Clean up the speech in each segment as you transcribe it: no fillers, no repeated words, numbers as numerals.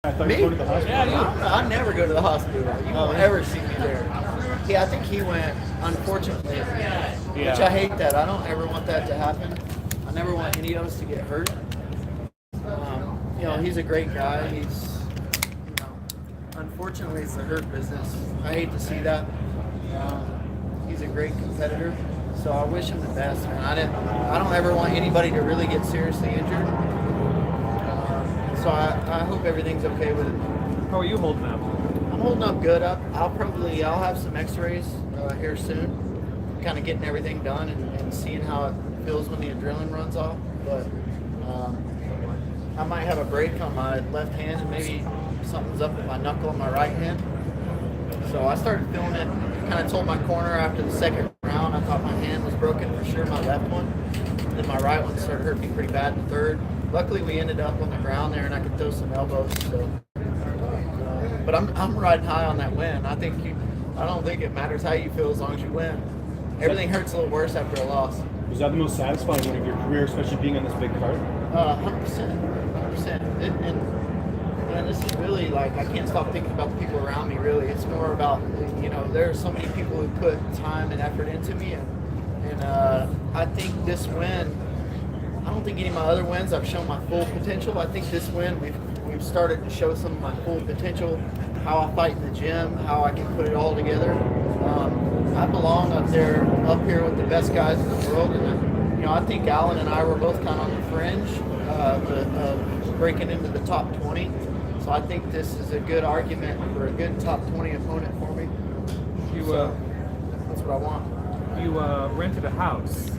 I thought Me? you were going to the hospital. Yeah, I never go to the hospital. You won't ever see me there. Yeah, I think he went, unfortunately, which I hate that. I don't ever want that to happen. I never want any of us to get hurt. He's a great guy. Unfortunately, it's the hurt business. I hate to see that. He's a great competitor, so I wish him the best, man. I don't ever want anybody to really get seriously injured. So I hope everything's okay with it. How are you holding up? I'm holding up good. I'll have some X-rays here soon, kind of getting everything done and seeing how it feels when the adrenaline runs off. But I might have a break on my left hand and maybe something's up with my knuckle on my right hand. So I started feeling it. Kind of told my corner after the second round I thought my hand was broken for sure, my left one. Then my right one started hurting me pretty bad in the third. Luckily we ended up on the ground there and I could throw some elbows. So, but I'm riding high on that win. I don't think it matters how you feel as long as you win. Everything hurts a little worse after a loss. Was that the most satisfying one of your career, especially being on this big card? 100%. And this is really I can't stop thinking about the people around me, really. It's more about, there are so many people who put time and effort into me. And I think this win, I don't think any of my other wins I've shown my full potential. I think this win, we've started to show some of my full potential, how I fight in the gym, how I can put it all together. I belong up here with the best guys in the world. And, I think Alan and I were both kind of on the fringe of breaking into the top 20. So I think this is a good argument for a good top 20 opponent for me. That's what I want. You rented a house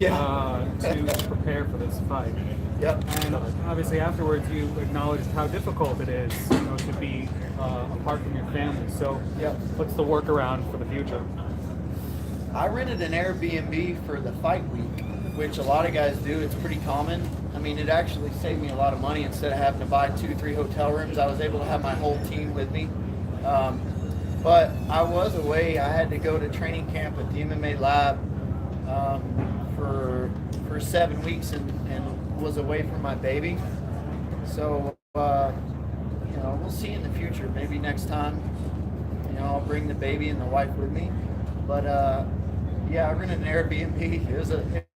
to prepare for this fight. Yep. And obviously afterwards you acknowledged how difficult it is, to be apart from your family. So what's the workaround for the future? I rented an Airbnb for the fight week, which a lot of guys do. It's pretty common. I mean, it actually saved me a lot of money. Instead of having to buy 2-3 hotel rooms, I was able to have my whole team with me. But I was away. I had to go to training camp at the MMA lab for 7 weeks and was away from my baby. So, we'll see in the future. Maybe next time, I'll bring the baby and the wife with me. But I rented an Airbnb.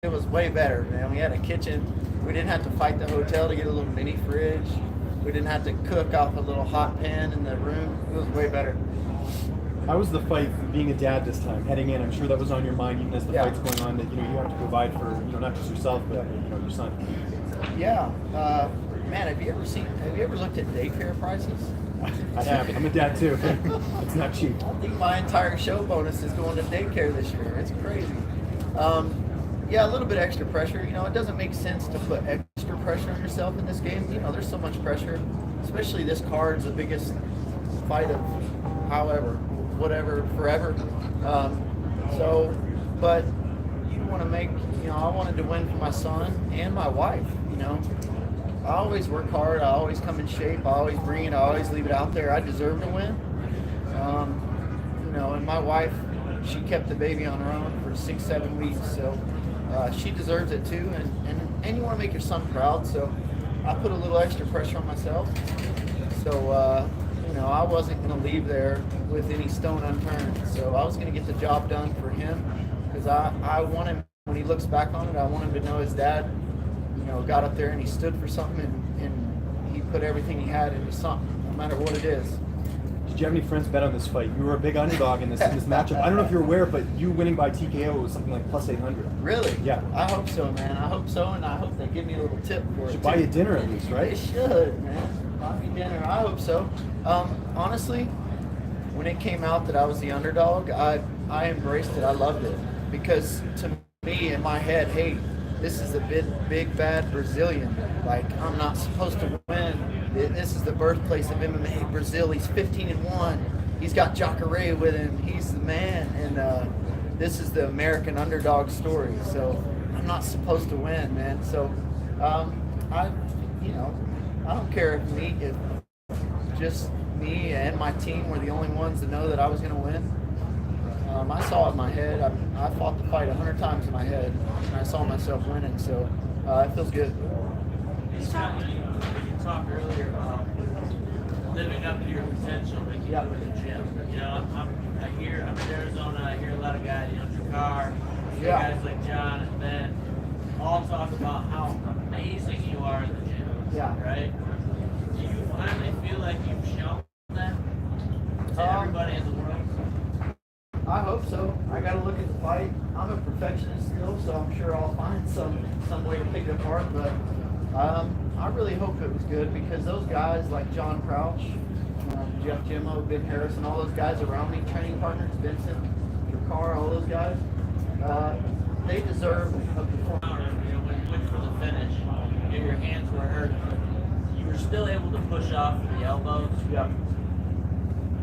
It was way better, man. We had a kitchen. We didn't have to fight the hotel to get a little mini fridge. We didn't have to cook off a little hot pan in the room. It was way better. How was the fight being a dad this time, heading in? I'm sure that was on your mind even as the fight's going on, that you have to provide for not just yourself but your son. Yeah, man. Have you ever looked at daycare prices? I have. I'm a dad too. It's not cheap. I think my entire show bonus is going to daycare this year. It's crazy. A little bit extra pressure. It doesn't make sense to put extra pressure on yourself in this game. There's so much pressure, especially this card's the biggest fight of forever. But you want to make, I wanted to win for my son and my wife. I always work hard. I always come in shape. I always bring it. I always leave it out there. I deserve to win. And my wife, she kept the baby on her own for 6-7 weeks. So she deserves it too. And you want to make your son proud. So I put a little extra pressure on myself. So, I wasn't going to leave there with any stone unturned. So I was going to get the job done for him because I want him, when he looks back on it, I want him to know his dad, got up there and he stood for something and he put everything he had into something, no matter what it is. Did you have any friends bet on this fight? You were a big underdog in this matchup. I don't know if you're aware, but you winning by TKO was something like plus 800. Really? Yeah. I hope so, man. I hope so, and I hope they give me a little tip for it. Should buy you dinner at least, right? They should, man. Buy me dinner. I hope so. Honestly, when it came out that I was the underdog, I embraced it. I loved it because to me, in my head, hey, this is a big bad Brazilian. I'm not supposed to win. This is the birthplace of MMA. Brazil. He's 15-1. He's got Jacare with him. He's the man. And this is the American underdog story. So I'm not supposed to win, man. So I don't care if just me and my team were the only ones to know that I was going to win. I saw it in my head. I fought the fight 100 times in my head, and I saw myself winning. So it feels good. You talked earlier about living up to your potential that you do in the gym. You know, I'm in Arizona. I hear a lot of guys, you know, Jakar, guys like John and Ben, all talk about how amazing you are in the gym. Yeah. Right? Do you finally feel like you've shown that to everybody in the world? I hope so. I got to look at the fight. I'm a perfectionist still, so I'm sure I'll find some way to pick it apart. But I really hope it was good because those guys like John Crouch, Jeff Jimmo, Ben Harris, and all those guys around me, training partners, Vincent, Jakar, all those guys, they deserve a performance. You know, when you went for the finish, you know, your hands were hurt, but you were still able to push off the elbows. Yeah.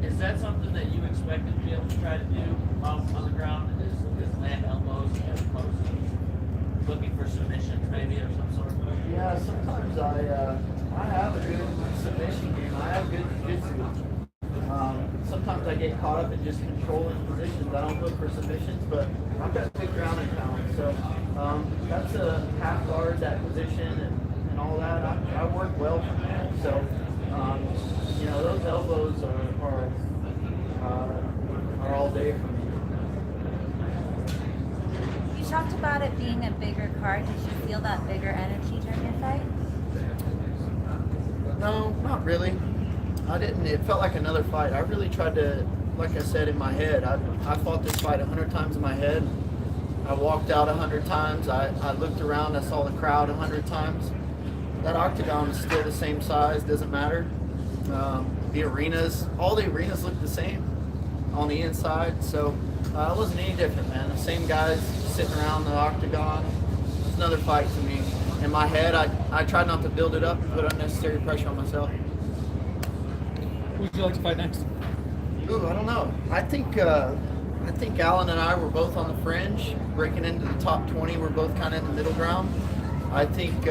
Is that something that you expected to be able to try to do on the ground? Is land elbows as opposed to looking for submissions maybe of some sort? Yeah, sometimes I have a good submission game. I have good jiu-jitsu. Sometimes I get caught up in just controlling positions. I don't look for submissions, but I've got good grounding talent. So that's a half guard, that position, and all that. I work well from that. So you know, those elbows are all day for me. You talked about it being a bigger card. Did you feel that bigger energy during your fight? No, not really. I didn't. It felt like another fight. I really tried to, like I said, in my head. I fought this fight 100 times in my head. I walked out 100 times. I looked around. I saw the crowd 100 times. That octagon is still the same size. Doesn't matter. The arenas, all the arenas look the same on the inside. So it wasn't any different, man. The same guys sitting around the octagon. It's another fight to me. In my head, I tried not to build it up and put unnecessary pressure on myself. Who would you like to fight next? Ooh, I don't know. I think Alan and I were both on the fringe, breaking into the top 20. We're both kind of in the middle ground. I think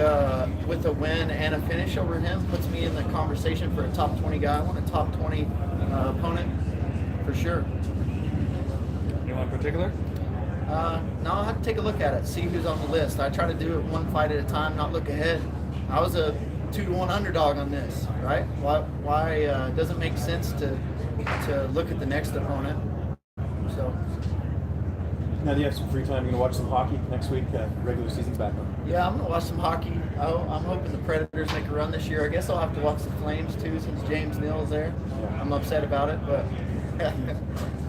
with a win and a finish over him puts me in the conversation for a top 20 guy. I want a top 20 opponent for sure. Anyone in particular? No, I have to take a look at it, see who's on the list. I try to do it one fight at a time, not look ahead. I was a 2-1 underdog on this, right? Why it doesn't make sense to look at the next opponent. So Now that you have some free time, you're gonna watch some hockey next week. Regular season's back on. yeah, I'm gonna watch some hockey. I'm hoping the Predators make a run this year. I guess I'll have to watch the Flames too since James Neal's there. Yeah. I'm upset about it, but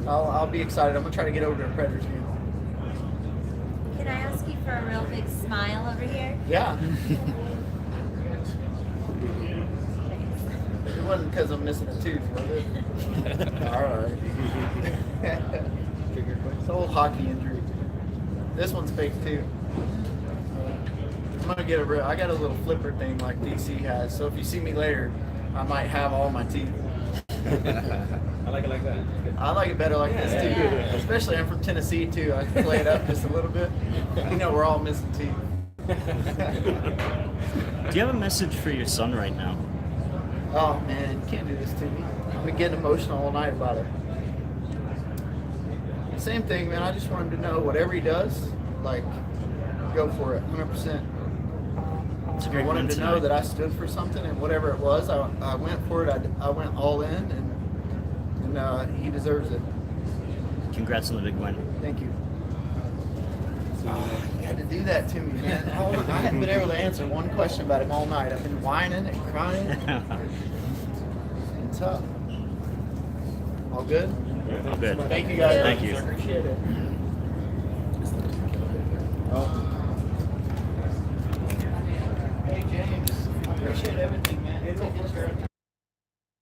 I'll be excited. I'm gonna try to get over to a Predators game. Can I ask you for a real big smile over here? Yeah. It wasn't because I'm missing a tooth, was it? All right. It's an old hockey injury. This one's fake too. I'm gonna get I got a little flipper thing like DC has. So if you see me later, I might have all my teeth. I like it like that. I like it better like this too. Yeah. Especially I'm from Tennessee too. I can play it up just a little bit. You know, we're all missing teeth. Do you have a message for your son right now? Oh man, you can't do this to me. I've been getting emotional all night about it. Same thing, man. I just want him to know whatever he does, like, go for it, 100%. It's a I great want him win to know tonight. that I stood for something, and whatever it was, I went for it. I went all in, and he deserves it. Congrats on the big win. Thank you. You had to do that to me, man. I haven't been able to answer one question about him all night. I've been whining and crying. It's tough. All good? Oh, good. Thank you guys. Thank you. Appreciate it. Hey James, I appreciate everything, man. You're taking care of me.